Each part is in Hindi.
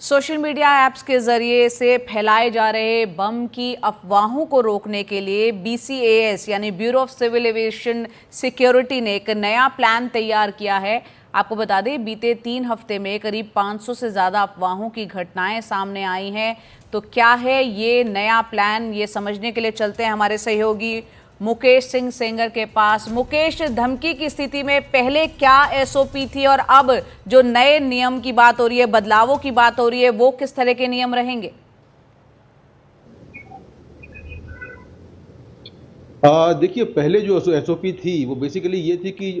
सोशल मीडिया ऐप्स के जरिए से फैलाए जा रहे बम की अफवाहों को रोकने के लिए BCAS यानी bureau of civil aviation security ने एक नया प्लान तैयार किया है। आपको बता दें, बीते 3 हफ्ते में करीब 500 से ज़्यादा अफवाहों की घटनाएं सामने आई हैं। तो क्या है ये नया प्लान, ये समझने के लिए चलते हैं हमारे सहयोगी मुकेश सिंह सेंगर के पास। मुकेश, धमकी की स्थिति में पहले क्या SOP थी और अब जो नए नियम की बात हो रही है, बदलावों की बात हो रही है, वो किस तरह के नियम रहेंगे? देखिए, पहले जो SOP थी वो बेसिकली ये थी कि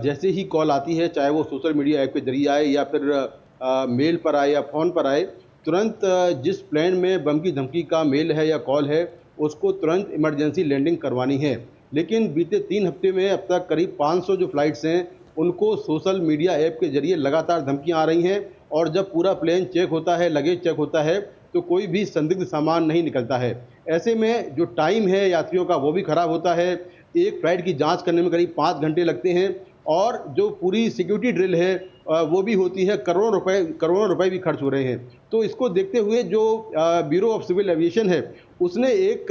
जैसे ही कॉल आती है, चाहे वो सोशल मीडिया ऐप के जरिए आए या फिर मेल पर आए या फ़ोन पर आए, तुरंत जिस प्लेन में बम की धमकी का मेल है या कॉल है, उसको तुरंत इमरजेंसी लैंडिंग करवानी है। लेकिन बीते 3 हफ्ते में अब तक करीब 500 जो फ्लाइट्स हैं, उनको सोशल मीडिया ऐप के जरिए लगातार धमकियाँ आ रही हैं और जब पूरा प्लेन चेक होता है, लगेज चेक होता है, तो कोई भी संदिग्ध सामान नहीं निकलता है। ऐसे में जो टाइम है यात्रियों का वो भी ख़राब होता है। एक फ्लाइट की जांच करने में करीब 5 घंटे लगते हैं और जो पूरी सिक्योरिटी ड्रिल है वो भी होती है, करोड़ों रुपए भी खर्च हो रहे हैं। तो इसको देखते हुए जो ब्यूरो ऑफ सिविल एविएशन है, उसने एक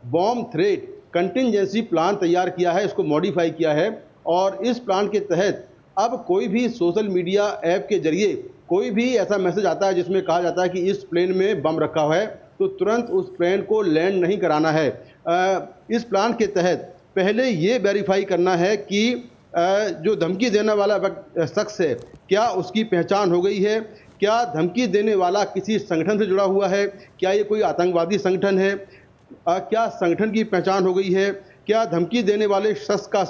बॉम्ब थ्रेट कंटिंजेंसी प्लान तैयार किया है, इसको मॉडिफाई किया है और इस प्लान के तहत अब कोई भी सोशल मीडिया ऐप के जरिए कोई भी ऐसा मैसेज आता है जिसमें कहा जाता है कि इस प्लेन में बम रखा हुआ है, तो तुरंत उस प्लेन को लैंड नहीं कराना है। इस प्लान के तहत पहले ये वेरीफाई करना है कि जो धमकी देने वाला शख्स है, क्या उसकी पहचान हो गई है, क्या धमकी देने वाला किसी संगठन से जुड़ा हुआ है, क्या ये कोई आतंकवादी संगठन है, क्या संगठन की पहचान हो गई है, क्या धमकी देने वाले शख्स का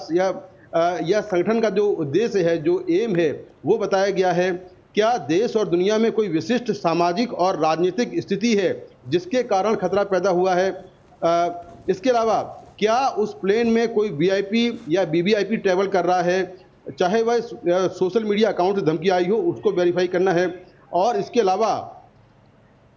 या संगठन का जो उद्देश्य है, जो एम है, वो बताया गया है, क्या देश और दुनिया में कोई विशिष्ट सामाजिक और राजनीतिक स्थिति है जिसके कारण खतरा पैदा हुआ है। इसके अलावा क्या उस प्लेन में कोई VIP या VVIP ट्रैवल कर रहा है, चाहे वह सोशल मीडिया अकाउंट से धमकी आई हो, उसको वेरीफाई करना है। और इसके अलावा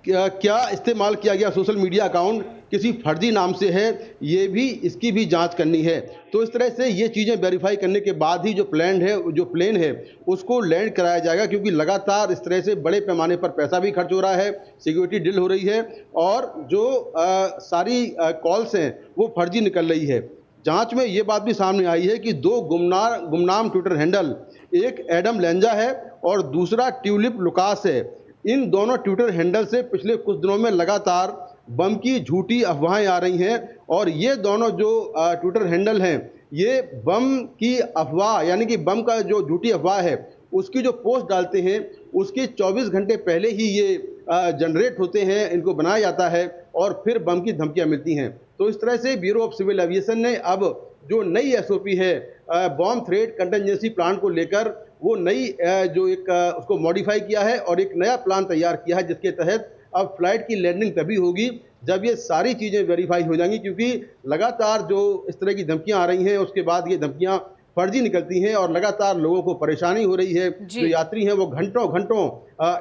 क्या इस्तेमाल किया गया सोशल मीडिया अकाउंट किसी फर्जी नाम से है, ये भी इसकी भी जांच करनी है। तो इस तरह से ये चीज़ें वेरीफाई करने के बाद ही जो प्लेन है उसको लैंड कराया जाएगा, क्योंकि लगातार इस तरह से बड़े पैमाने पर पैसा भी खर्च हो रहा है, सिक्योरिटी ड्रिल हो रही है और जो सारी कॉल्स हैं वो फर्जी निकल रही है। जांच में ये बात भी सामने आई है कि 2 गुमनाम ट्विटर हैंडल, एक एडम लेंजा है और दूसरा ट्यूलिप लुकास है। इन दोनों ट्विटर हैंडल से पिछले कुछ दिनों में लगातार बम की झूठी अफवाहें आ रही हैं और ये दोनों जो ट्विटर हैंडल हैं, ये बम की अफवाह यानी कि बम का जो झूठी अफवाह है उसकी जो पोस्ट डालते हैं उसके 24 घंटे पहले ही ये जनरेट होते हैं, इनको बनाया जाता है और फिर बम की धमकियां मिलती हैं। तो इस तरह से ब्यूरो ऑफ सिविल एविएशन ने अब जो नई SOP है बॉम्ब थ्रेट कंटिजेंसी प्लान को लेकर, वो नई जो एक उसको मॉडिफाई किया है और एक नया प्लान तैयार किया है, जिसके तहत अब फ्लाइट की लैंडिंग तभी होगी जब ये सारी चीज़ें वेरीफाई हो जाएंगी, क्योंकि लगातार जो इस तरह की धमकियां आ रही हैं उसके बाद ये धमकियां फर्जी निकलती हैं और लगातार लोगों को परेशानी हो रही है। जो यात्री हैं वो घंटों घंटों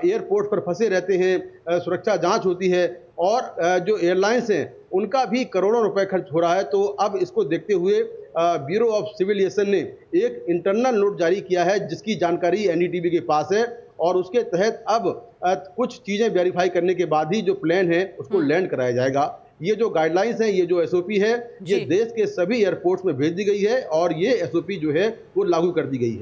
एयरपोर्ट पर फंसे रहते हैं, सुरक्षा जांच होती है और जो एयरलाइंस हैं उनका भी करोड़ों रुपए खर्च हो रहा है। तो अब इसको देखते हुए ब्यूरो ऑफ सिविल एविएशन ने एक इंटरनल नोट जारी किया है जिसकी जानकारी NDTV के पास है और उसके तहत अब कुछ चीज़ें वेरीफाई करने के बाद ही जो प्लेन है उसको लैंड कराया जाएगा। ये जो गाइडलाइंस हैं, ये जो SOP है, ये देश के सभी एयरपोर्ट्स में भेज दी गई है और ये SOP जो है वो लागू कर दी गई है।